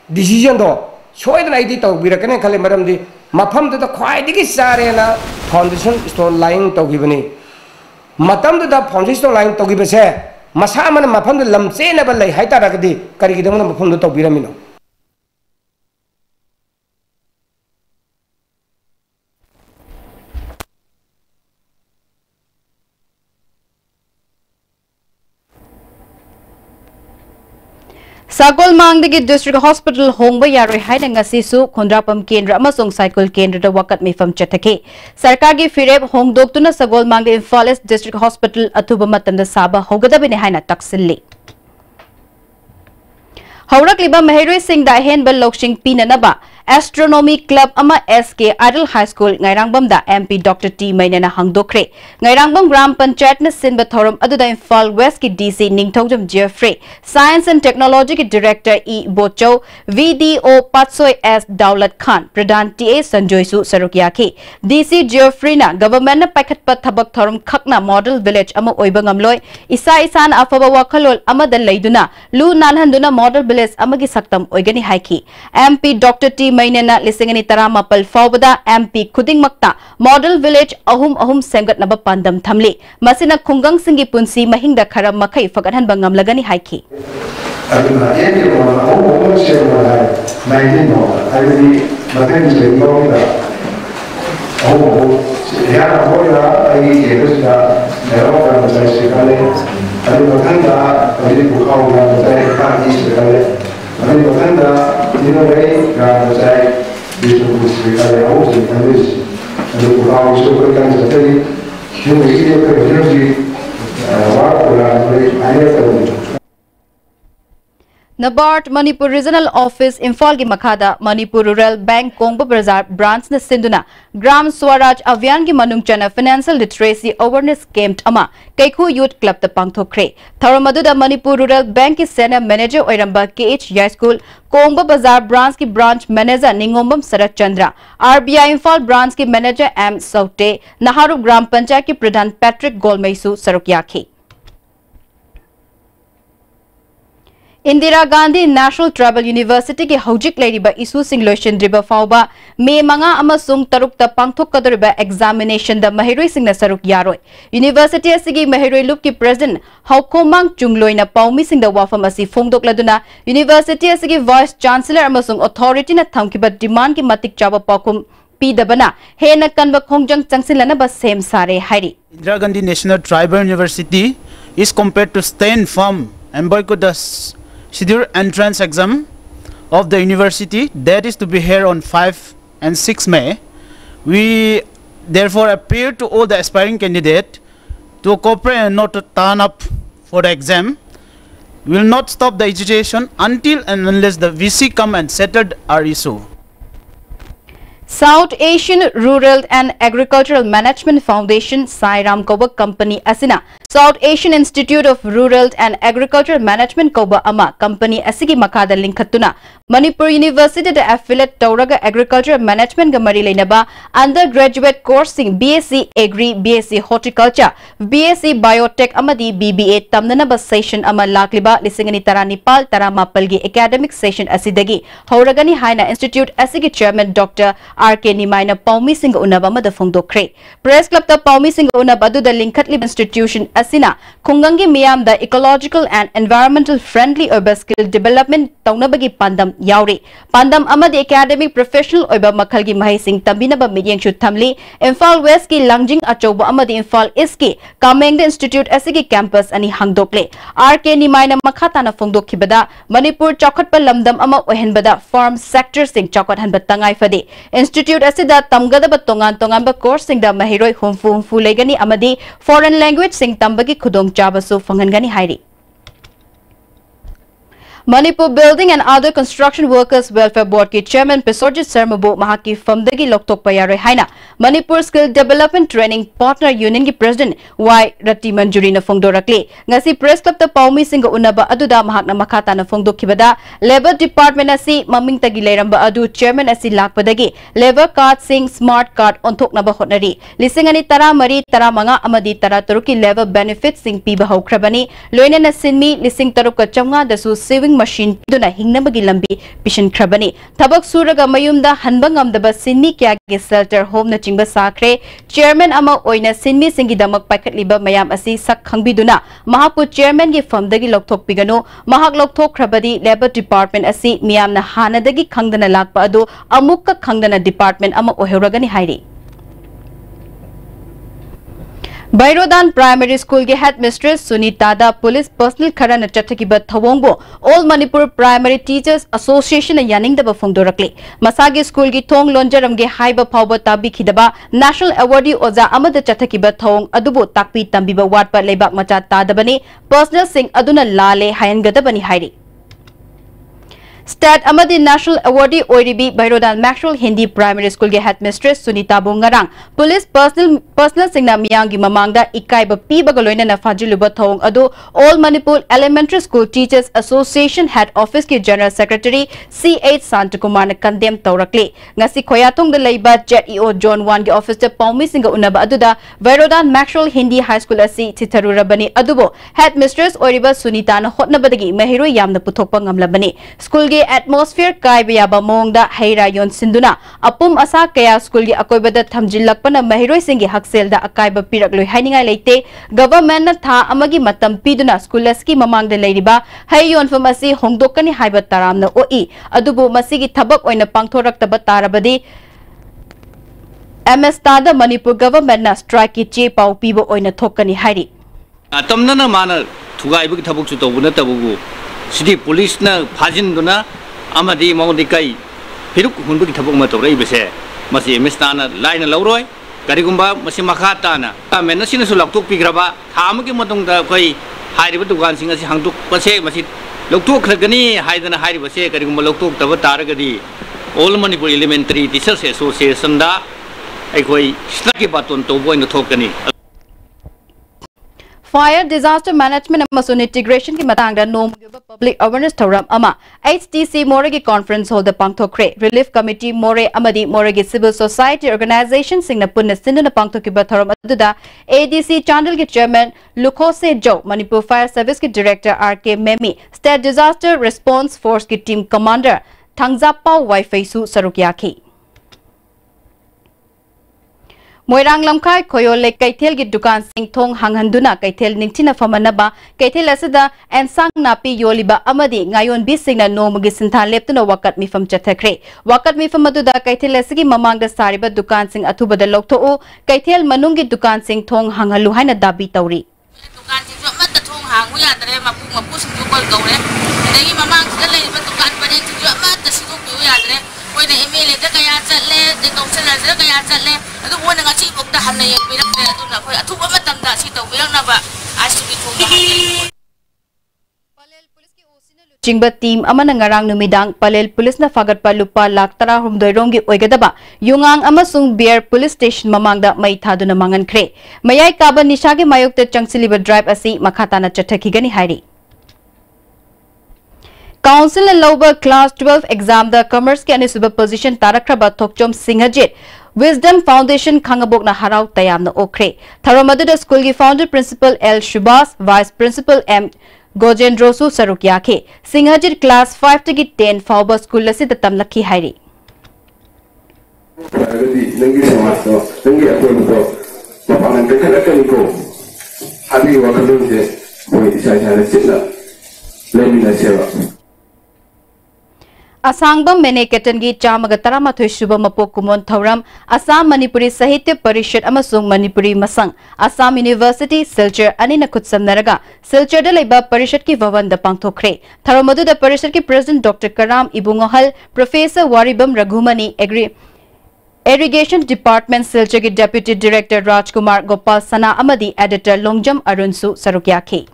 decision do soidna idi tawbirakane khale maramdi mafam da khwaidigi sarena foundation stone line tawgibani matam da foundation stone line tawgibase masa man mafam da lamche na ba lai haita ragdi karigidamana mafam da tawbiramino Sagol Mangdagi District Hospital Hongba Yaroi Haina ngasisu Khundrapam Kendra amasung Cycle Kendra da wakat mifam chathake Sarkar gi fireb hongdoktuna Sagol Mangde Imphal District Hospital athuba matamda saba hogadabine haina taksilli Haurakliba Meheroi Singh da henbal loksing pinanaba Astronomy Club ama SK Idol High School Ngairangbam da MP Dr. T Mainana hangdokre Ngairangbam Gram Panchayat na sinba thoram aduda Imphal West ki DC Ningthojam Jeffrey Science and Technology ki Director E Bocho VDO Patsoy S Daulat Khan Pradhan TA Sanjoy Su Sarukyaki DC Jeffrey na government na paikhatpa thabak thoram khakna model village ama oiba ngamloi isa afaba wakhalol ama da leiduna lu nalhanduna model village ama gi saktam oigani haiki MP Dr. T Mainana lisingani taramapal fawbada MP Kuding Makta Model Village ahum sengat naba pandam thamli masina khungang singi punsi mahingda kharam makai fagathan bangam lagani haiki aduna ene wala ahum wala maidin no ai maten se ngomda ahum ya hoya ai yesuda nero ka sai sikale aduna kanda ai bukhau na sai ka ni sikale Ani bakanda dino rei ka sai bisu kusikale au sikale ani bukhau so kan sai dino ile ka energy wa kula rei ai ka Nabart Manipur Regional Office Imphal gi Makhada Manipur Rural Bank Kongba Bazaar branch na sinduna Gram Swaraj Abhiyan gi manungchana Financial Literacy Awareness Camp ama Kaikhu Youth Club ta pangthokre Tharamadu da Manipur Rural Bank ki Senior Manager Oiramba KH High School Kongba Bazaar branch ki branch manager Ningombam Sarat Chandra RBI Imphal branch ki manager M Saute Naharu Gram Panchayat ki Pradhan Patrick Golmaisu Sarukyaki Indira Gandhi National Tribal University ki Hojik Leriba Isu Singh Loishan Driba Fauba Me Manga Amasung Tarukta Pangthok Kadariba Examination da Mahiroi Singh na Saruk Yaroi University asigi Mahiroi Loop ki President Haukomang Chungloi na Paumi Singh da Wafam asi Fongdok Laduna University asigi Vice Chancellor Amasung Authority na Thamkiba Demand ki Matik Chaba Pakum Pidabana Hena Kanba Khongjang Changsilana ba Sem Sare Hairi Indira Gandhi National Tribal University is compared to stand firm and boycott the scheduled entrance exam of the university that is to be held on 5 and 6 May. We therefore appeal to all the aspiring candidates to cooperate and not to turn up for the exam. We will not stop the education until and unless the VC come and settled our issue. South Asian Rural and Agricultural Management Foundation Sairam Koba Company Asina South Asian Institute of Rural and Agricultural Management Koba Ama Company Asigi Makada Linkatuna Manipur University the affiliate Tauraga Agricultural Management Gamari Lenaba undergraduate course in BSc Agri, BSc Horticulture, BSc Biotech Amadi BBA Tamnanaba session Ama Lakliba Lisingani Taranipal Taramapalgi academic session Asidagi Hauragani Haina Institute Asigi Chairman Dr. RK Nimaina Paumi Singh Unaba Mada Fongdokre Press Club the Paumi Singh Unabadu the Linkatlib Institution Asina Kungangi Miam the ecological and environmental friendly urban skill development Taunabagi Pandam Yauri Pandam Amadi academic professional Oba Makalgi Mahi Singh Tambinaba Midyang Tamli Imphal West ki Langjing Achoba Amadi Imphal East ki Kamengda Institute Asigi campus ani Hangdokle RK Nimaina Makhatana Fongdokibada Manipur Chokotpa Lamdam Ama Ohenbada farm sector Singh Chokot Hanbat Tangai Fade Institute asida tamgadaba tongan tonganba course singda mahiroi humfu legani amadi foreign language sing tambagi khudong chabasu fangangani hairi Manipur Building and Other Construction Workers Welfare Board ki Chairman Pisorjit Sarmabu Mahaki Famdagi Loktok Payaroi Haina Manipur Skill Development Training Partner Union ki President Y Rati Manjuri na Fongdorakli Ngasi Press Club ta Paumi Singa Unaba Aduda Mahakna Makata na Fongdokibada Labor Department asi Maming Tagi Leiramba Adu Chairman asi Lakpadagi Labor Card Sing Smart Card Ontok Naba Hotnari Lisingani Tara Mari Tara Manga Amadi Tara Turuki Labor Benefits Sing Piba Hokrabani Loina na Sinmi Lising Taruka Chamga Dasu Saving machine duna hingnabagi lambi pishin khrabani thabak suraga mayumda hanbangam daba sinmi kya ge shelter home na chingba sakre chairman ama oina sinmi singi damak paikhatliba mayam asi sak khangbiduna mahapu chairman ge famdagi lokthok pigano mahak lokthok khrabadi labor department asi miyamna hanadagi khangdana lakpa adu amukka khangdana department ama ohoragani hairi Bairodan Primary School ke Headmistress Sunita da Police Personal Kharan Chathakiba Thawongbo All Manipur Primary Teachers Association Yaning da Fongdorakle Masagi School ki Thong Lonjaram ge Haiba Phawba Tabi Khidaba National Awardee Oza Amada Chathakiba Thawong Adubo Takpi Tambiba Watpa Lebak Macha Tadabani Personal Sing Aduna Lale Hayangadabani Hairi State Amadi National Awardee Oiribi Bairodan Maxwell Hindi Primary School ge Headmistress Sunita Bungarang Police Personal Singna Miyangi Mamangda Ikaiba Pibaga Loina na Fajiluba Thawong Adu All Manipur Elementary School Teachers Association Head Office ki General Secretary C.H. Santakumar na condemn Taurakli Ngasi Khoyatong da Leiba JEO John 1 ge Office de Paumi Singa Unaba Aduda Bairodan Maxwell Hindi High School asi Titarurabani Adubo Headmistress Oiriba Sunita na Hotnabadagi Mahiro Yamna Puthokpa Ngamlabani School ge atmosphere kaibiyaba mongda heira yon sinduna apum asa kaya school gi akoibada thamjillakpana mahiroi singi hakselda akaiba pirakloi hainingai leite government na tha amagi matam piduna schooleski mamangda leiriba hayon famasi hongdokani haiba taramna oi adubu masigi thabak oina pangthoraktaba tarabadi MS tada Manipur government na strike ki che pau pibo oina thokani hairi atamna na mana thugai bu thabuk chu tobuna tabugu City Police na Fajin Duna Amadi Maudikai Piruk Hundu Tabuma Torei Bese Masi Mistana Line Lauroi Karigumba Masimakatana Menasina Sulak Pigraba Hamaki Matung the Koi Haidu Gansing as Hangtuk Pase Masi Loktu Kragani Haidana Haidi Base Karigumba Loktu Tabataragadi All Manipur Elementary Teachers Association da Ekoi Staki Baton Tobo in the Tokani Fire Disaster Management and Integration ki matangda nom public awareness thoram ama HTC Moregi Conference hold the Pangthokre Relief Committee More Amadi Moregi Civil Society Organization singna punna sinduna Pangthokiba thoram aduda ADC Chandal ki Chairman Lukhose Jo Manipur Fire Service ki Director RK Memi State Disaster Response Force ki Team Commander Thangzapau Wi-Fi su Sarukyaki Moirang Lamkai Koyole Kaitel gi Dukan Sing Thong Hanghanduna Kaitel Ningtina Famanaba Kaitel Asida and Sang Napi Yoliba Amadi Ngayon Bisingna Nomagi Sinta Leptuna Wakat Mifam Chathakre Wakat Mifam Aduda Kaitel Asigi Mamangda Sariba Dukan Sing Atuba the Lokto Kaitel Manungi Dukan Sing Thong Hangalu Haina Dabi Tauri Dukan Sing Mata Thong Hanguya Dre Mapu Mapu Sing Tukol Gaure Dagi Mamang Sile Dukan Padi Mata Siku Yadre When the email is the Kayatle, the Council as the Kayatle, the one that got hanna yang bilang dia tu nak kau atu apa tanda si tahu bilang nak ba asu itu dah Chingba team amana ngarang numidang Palel Police na fagat pa lupa lak tara humdoi rongi oigadaba yungang amasung beer police station mamangda mai thadu na mangan kre mayai kaba nishage mayokte changsiliba drive asi makata na chathakigani hairi Council and Lower Class 12 exam the commerce ke anisuba position tarakraba thokchom singhajit Wisdom Foundation khangabok na harau tayam na okre tharamadu the school ki founder principal L Shubas vice principal M Gojendrosu Sarukyake Singhajit class 5 to get 10 Fauba school lasi the Tamlaki Hairi. Asangbam Mene Ketangi Chamagatara Mathoy Shubha Mapok Kumon Thauram Assam Manipuri Sahitya Parishad Amasung Manipuri Masang Assam University Silchar Anina Kutsam Naraga Silchar da Laiba Parishad ki Vavan da Pangthokre Tharamadu da Parishad ki President Dr. Karam Ibungohal Professor Waribam Raghumani Irrigation Department Silchar ki Deputy Director Rajkumar Gopal Sana Amadi Editor Longjam Arunsu Sarukyake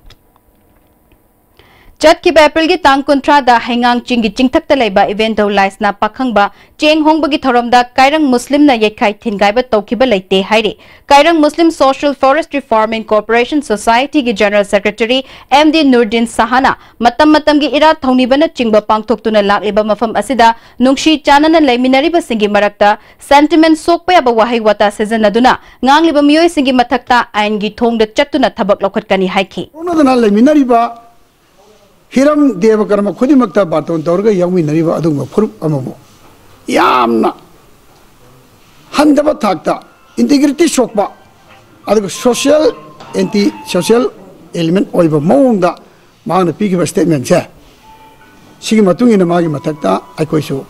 Chat ki April ki tang kontra da hengang chingi chingthak ta laiba event do lais na pakhang ba cheng hong bagi thorom da kairang muslim na yekai thingai ba tawki ba laite haire kairang muslim social forestry farming corporation society ki general secretary MD Nurdin Sahana matam gi ira thoni bana chingba pangthok tuna lakliba mafam asida nungshi chanana laiminari ba singi marakta sentiment sokpa ba wahai wata season aduna ngangliba miyoi singi mathakta ain gi thong da chatuna thabak lokhat kani haiki onadana laiminari ba Hiram Deva Karma Kudimakta Baton Dorga Yami Nariva Aduma Purup Amamo Yamna Handaba Takta Integrity Shokba Adu social anti-social element Oiva Monda Mana Piki statement Sigimatung in the Magi Matakta Akoiso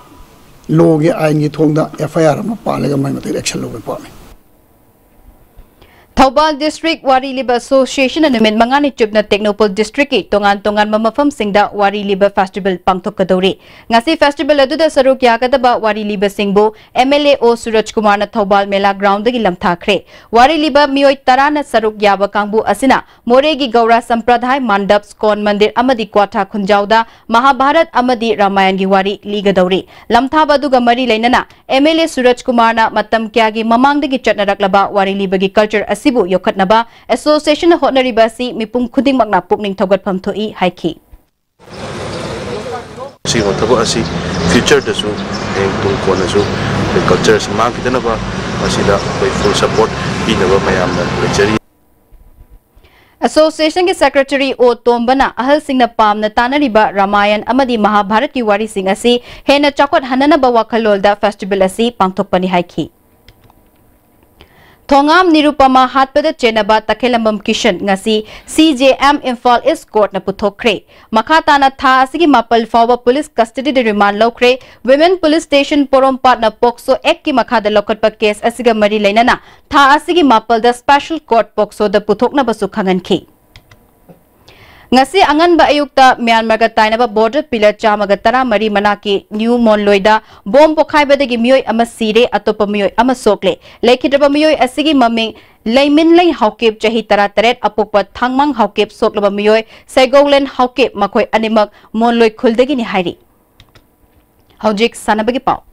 Logi Aini Tonda FIR Mapalega Mama election logo for me. Thaubal District Wari Liba Association and Min Mangani Chubna Technopol District Tongan Mamafam Singda Wari Liba Festival Pangtokadori. Ngasi Festival Aduda Saruk Yakadaba Wari Liba Singbo MLA O Suraj Kumar na Thaubal Mela Ground the Gilam Thakre. Wari Liba Mioi Tarana Saruk Yaba Kangbu Asina Moregi Gaura Sampradhai Mandap Skon Mandir Amadi Kwata Khunjauda Mahabharat Amadi Ramayan Giwari Liga Dauri. Lamthabaduga Mari Lainana MLA Suraj Kumar na Matam Kyagi Mamang the Gichatnaraklaba Wari Liba gi culture Sibu Yokatnaba Association of Honori Basi Mipung Kuding Magna Pukning Togat Pamtoi Haiki. Si Hotago Asi future the zoo and Tunkonazu, the cultures Mankitanaba, Masida by full support in the Mayam Association ke Secretary O Tombana Ahal Singh na Pam na Tanariba Ramayan Amadi Mahabharat ki Wari Singh asi Hena Chakot Hanana Bawakalolda Festival asi Pangtokpani Haiki. Thongam Nirupama Hatpada Chenaba Takelambam Kishan Ngasi CJM Imphal East Court na puthokre Makhatana Tha Asigi Mapal Fawa Police Custody de Remand Lokre Women Police Station Porompat na Pokso Ek ki Makhada Lokatpa Case Asiga Mari Lainana Tha Asigi Mapal the Special Court Pokso the Puthokna Basukhangan ki Ngasi angan ba ayukta Myanmar ga tainaba border pillar chamagatara mari manaki New Monloida bom pokhai badagi miyoi ama sire atopa miyoi ama sokle lekhitraba miyoi asigi maming Laymin lay haukip chahi tara taret apokpa thangmang haukip soklaba miyoi Saigoglen haukip makoi animak Monloi khuldagi ni hairi Haujik sanabagi pau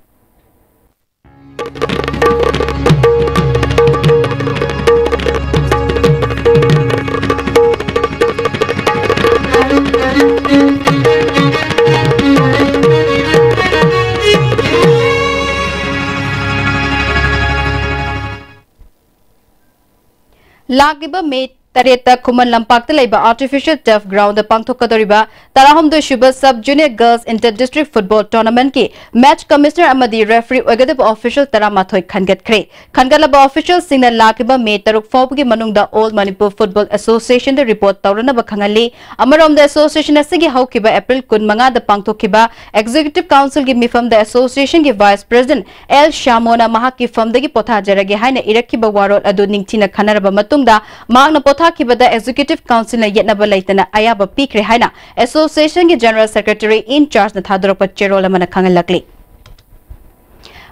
Lagiba made Tareta Kuman Lampak Laiba Artificial Turf Ground the Pangthokadoriba Tarahomdo Shuba Sub Junior Girls Inter District Football Tournament ki Match Commissioner Amadi Referee Ogadib Official Taramathoi Khangat Kre Khangalaba Official Singna Lagiba made Taruk Fobugi Manung the Old Manipur Football Association the report Taurana Bakhangali Amarom the Association Asigi Haukiba April Kunmanga the Pangthokiba Executive Council give me from the Association give Vice President L Shamona Mahaki from the Potha Jarage Haina Irakiba Warot Adu Ningtina Khanaraba Matungda Magna Potha Kibada Executive Council na Yetnaba Laitana Ayaba Pikre Haina Association ki General Secretary in charge na Thadoropa Cherola Manakhangalakli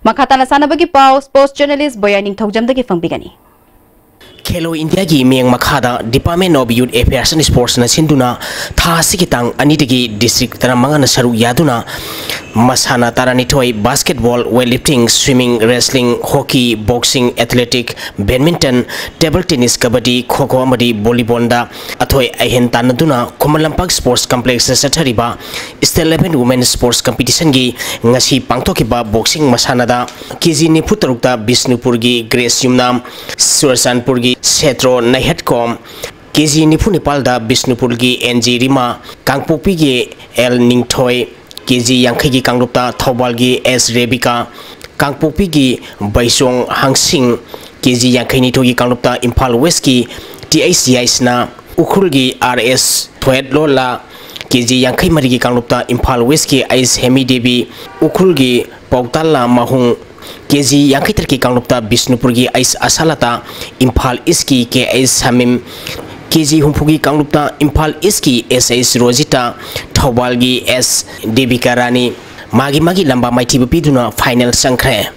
Makhatana Sanabagi Pau Sports Journalist Boyaning Thogjamdagi Fangbigani Khelo India gi meng makhada Department of Youth Affairs and Sports na sinduna tha sikitang anidigi district taramanga na saru yaduna masana tarani toy basketball, weightlifting, swimming, wrestling, hockey, boxing, athletic, badminton, table tennis, kabaddi, kho-kho amadi volleyball da athoi ahen tanaduna Kumalampak Sports Complex sathariba State 11 Women Sports Competition gi ngasi pangthokiba boxing masana da kg nifu tarukta Bisnupur gi Grace Yumnam Sursanpur gi Setro Naihatkom kg nifu Nepal da Bisnupur gi NG Rima Kangpopi gi El Ningthoi kg Yangkhai gi Kanglupta Thobal gi S Rebika Kangpopi gi Baisong Hangsing kg Yangkhai nitho gi Kanglupta Imphal West gi TACI sna Ukhul gi RS Thoet Lola kg Yangkhai mari gi Kanglupta Imphal West gi Ais Hemi Devi Ukhul gi Pautala Mahung kg Yangkhai Tarki Kanglupta Bisnupur gi Ais Asalata Imphal East gi KS Hamim kg Humpugi Kanglupta Imphal East gi SS Rosita Thobal gi S Devika Rani magi lamba maithiba piduna final sangkhre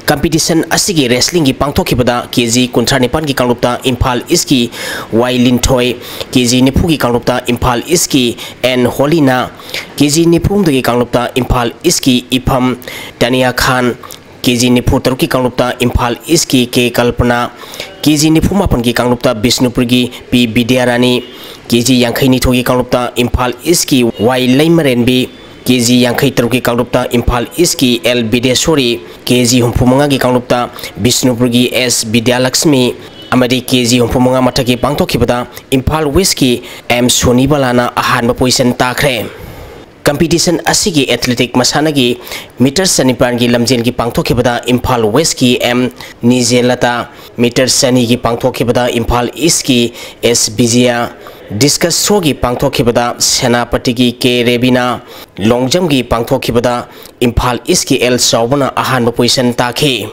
competition asigi wrestling gi pangthokibada kg Kuntranipan gi Kanglupta Imphal East gi Wailin Thoi kg Nipu gi Kanglupta Imphal East gi N Holina kg Nipum gi Kanglupta Imphal East gi Ipham Dania Khan kg Nipu Taruki Kanglupta Imphal East gi K Kalpana kg Nipu Mapan gi Kanglupta Bisnupur gi P Bidyarani kg Yangkhai nitho gi Kanglupta Imphal East gi Y Laimarenbi kg Yangkhai Taruki Kanglupta Imphal East gi L Bidesori kg Humpumanga gi Kanglupta Bisnupur gi S Bidyalakshmi amadi kg Humpumanga mathaki pangthokibada Imphal West gi M Sonibalana ahanba position takhre competition asigi athletic masanagi meter sanipan gi lamjen gi pangthokibada Imphal West gi M Nijelata meter sani gi pangthokibada Imphal East gi S Bijaya discus throw gi pangthokibada Senapati gi K Rebina long jump gi pangthokibada Imphal East gi L Saubana ahanba position takhi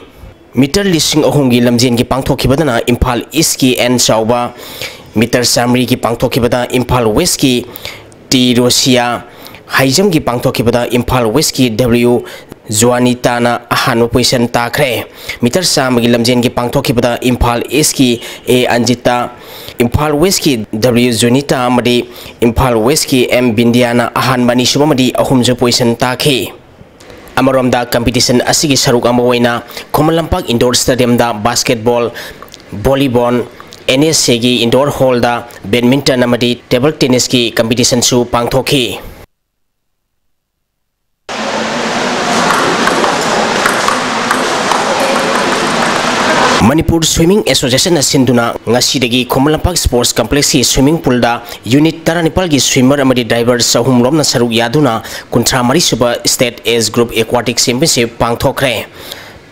meter listing ahum gi lamjen gi pangthokibadana Imphal East gi N Sauba meter samri gi pangthokibada Imphal West gi T Rosia high jump gi pangthokibada Imphal West gi W Juanita na ahanba position takre meter sam gi lamjen gi pangthokibada Imphal East gi A Anjita Imphal West ki W Junita amadi Imphal West ki M Bindiana ahanba ni subamadi ahumju position takhi amaromda competition asigi saruk amawaina Kumalampak Indoor Stadium da basketball volleyball NSC gi indoor hall da badminton amadi table tennis ki competition su pangthokhi Manipur Swimming Association Sinduna ngasidagi Kumalampak Sports Complex ki swimming pool da unit taranipal gi swimmer amadi diver sahum romna saruk yaduna kuntra mari suba state age group aquatic championship pangthokre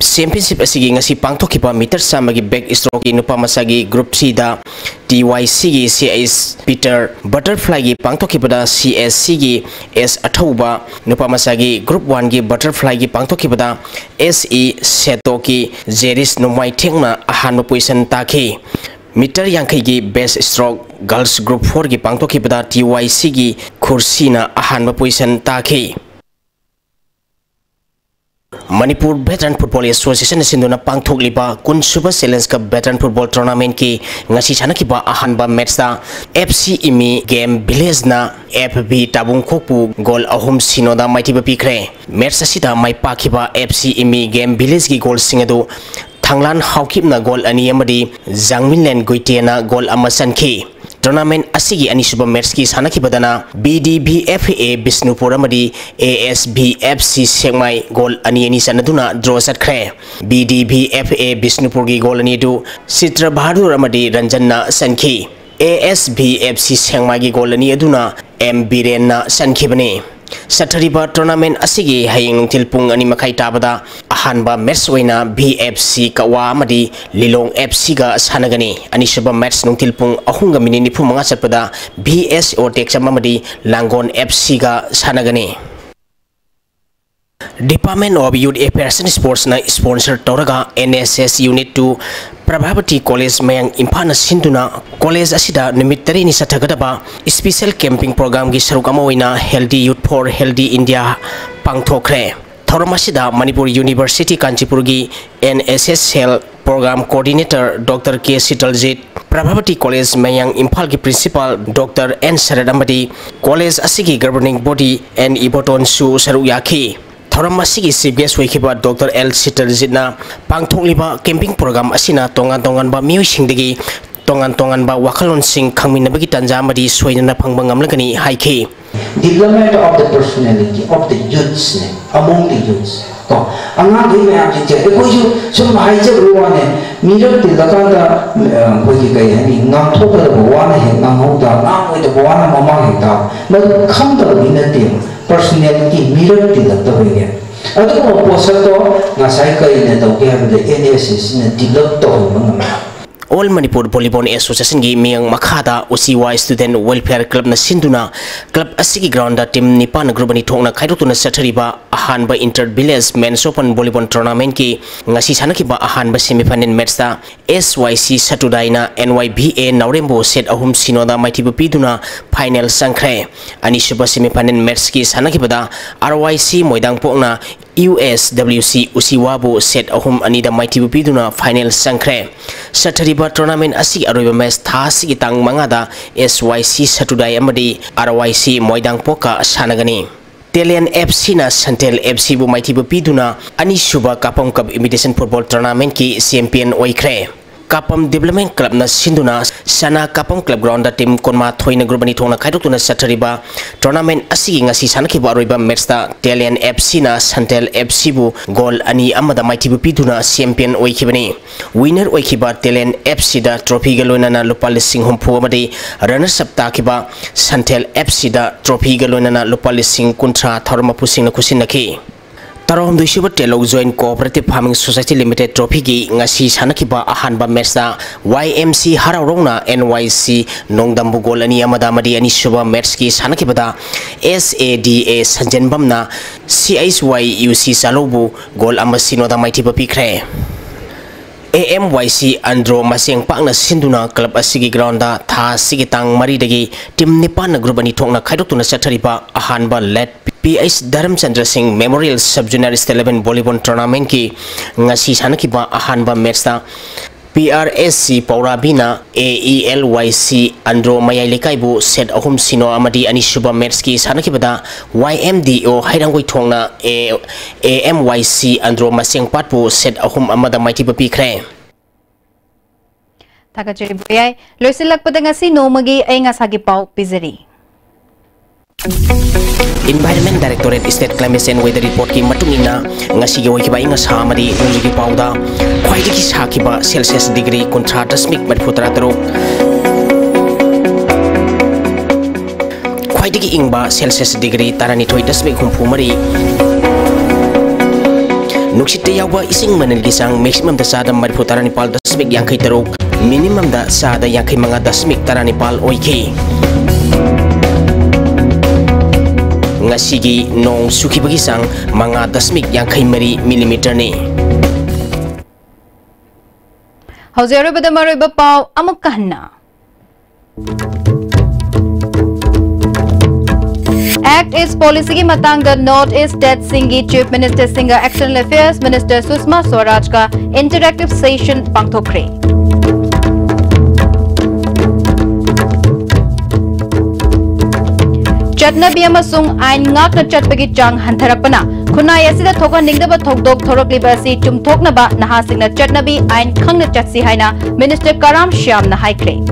championship asigi ngasi pangthokiba meter samagi backstroke gi nupa masagi group C da TYC gi CS Peter butterfly gi pangthokibada CSC gi S Athauba nupa masagi group 1 gi butterfly gi pangthokibada SE Setoki Jeris Numai Thengna ahanba position takhi meter Yangkhai gi best stroke girls group 4 gi pangthokibada TYC gi Khursina ahanba position takhi Manipur Veteran Football Association sinduna pangthokliba kunsuba Challenge Cup Veteran Football Tournament ki ngasi chanakiba ahanba match da FC Imi Game Village na FB Tabung Khokpu goal ahum sinoda maitiba pikre match asida mai pakiba FC Imi Game Village ki goal singadu Thanglan Haukipna goal ani amadi Jangminlen Goitena goal ama sanki tournament asigi anisuba match ki sanakibadana BDBFA Bisnupur amadi ASBFC Sengmai goal ani sanaduna draw satkre BDBFA Bisnupur gi goal ani du Sitra Bahadur amadi Ranjanna sanki ASBFC Sengmai gi goal ani aduna M Birenna sankibani Sathariba tournament asigi hayeng tilpung ani makai tabada ahanba match waina BFC kawa amadi Lilong FC ga sanagani anisuba match nung tilpung ahunga minini pumanga satpada BSO Texam amadi Langon FC ga sanagani Department of Youth Affairs and Sports na sponsor toraga NSS Unit 2 Prabhavati College mayang impana sinduna college asida numit 3 ni sathagadaba special camping program gi saruk ama oina Healthy Youth for Healthy India pangthokre Thormasida Manipur University Kanchipur gi NSS Health Program Coordinator Dr. K. Sitaljit, Prabhavati College Mayang Imphal ki Principal Dr. N. Saradamadi, College Asigi Governing Body and Iboton Su Saruyaki. Thoram asigi chief guest oikiba Dr. L. Sitaljitna pangthokliba camping program asina tongan ba mioi singdagi tongan ba wakalon sing khangminabagi tanja madi soinana phangba ngamlagani haiki. Development of the personality of the youths among the youths. So, angang gay mayam jite. Eko ju sum haije ruwane mirror tilakanda hoji gay hani ngam thoka bwana he ngam hoda ngam hoda bwana mama he da. But kham da binati personality mirror tilakta hoye. Ado ko posato ngasai kai ne to ke hamde NSS ne develop to mangam. All Manipur Volleyball Association gi miyang makhada UCY Student Welfare Club na sinduna club asigi ground da team nipan group ni thongna khaidotuna sathariba ahanba inter village men's open volleyball tournament ki ngasi sanakiba ahanba semifinal match da SYC Satudaina NYBA Naurembo set ahum sinoda maithibu piduna final sangkhre ani suba semifinal match ki sanakibada RYC moidang pokna USWC Usiwabu set ahum anida maithibu piduna final sangkhre sathariba tournament asi aroiba match tha sigi tang mangada SYC Satudai amadi RYC moidang poka sanagani. Telian FC na Santel FC bu maithibu piduna ani suba kapam cup invitation football tournament ki champion oikre. Kapam Development Club na sinduna sana Kapam Club ground da team konma thoina group ni thongna khaidokuna sathariba tournament asigi ngasi sanakiba aroiba match da Telian FC na Santel FC bu goal ani amada maithibu piduna champion oikibani. Winner oikiba Telian FC da trophy galona na lupa lising humpu amadi runners up takiba Santel FC da trophy galona na lupa lising kuntra tharma pusing na kusinaki. Tarom duisiba Telo Joint Cooperative Farming Society Limited trophy gi ngasi sanakiba ahanba match da YMC Haraurongna NYC Nongdambu goal ani amada madi ani suba match ki sanakibada SADA Sanjanbamna CHYUC Salobu goal amasino da maithiba pikre. AMYC Andro Maseng Pakna Sinduna Club asigi ground da tha sigi tang mari dagi team nipan group ani thokna khaidokuna sathariba ahanba led PS Dharamchandra Singh Memorial Sub-Junior 11 Volleyball Tournament ki ngasi sanakiba ahanba match da PRSC Paurabina AELYC Andro Mayai Lekaibu set ahum sino amadi ani suba match ki sanakibada YMDO Hairangoi Thongna AMYC Andro Maseng Patpu set ahum amada maitiba pikre. Takachiri buyai loisilak padangasi nomagi ay ngasagi pau pizari. Environment Directorate State Climate and Weather Report ki matungina ngasi gi kiba inga samari ngi pauda khwaidi ki sakiba Celsius degree kontra dasmik matputra taro khwaidi ki ingba Celsius degree tarani thoi dasmik humpu mari nuksite yawa ising manil gisang maximum da sada matputra nipal dasmik yang kai taro minimum da sada yang kai manga dasmik tarani pal oiki ngasigi nong sukibagi sang mga dasmik yang kay mari millimeter ni. Hauzero bada maroy bapaw amok kahna. Act is policy ki matang the North East State Singi Chief Minister Singa External Affairs Minister Susma Swaraj ka interactive session pangthokre. Chatnabi amasung ain ngak na chatpagi chang hantarapana khunai asida thoka ningdaba thokdok thorokliba si chumthoknaba nahasingna chatnabi ain khangna chatsi haina Minister Karam Shyam na haikre.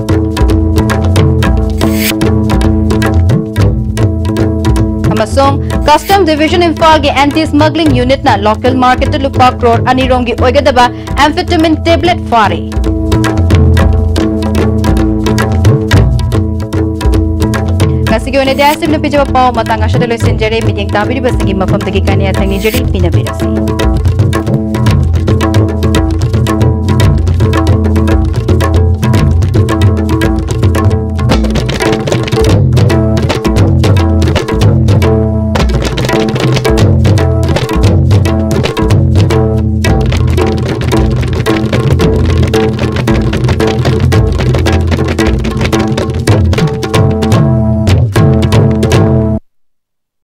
Amasung Custom Division Imphal gi anti-smuggling unit na local market lupa crore anirongi oigadaba amphetamine tablet fare. Kasi gawin na diasim na pijawap po matang asya daloy sinjere meeting tabiri basagi mapam tagi kanya tang nijeri pinabirasi.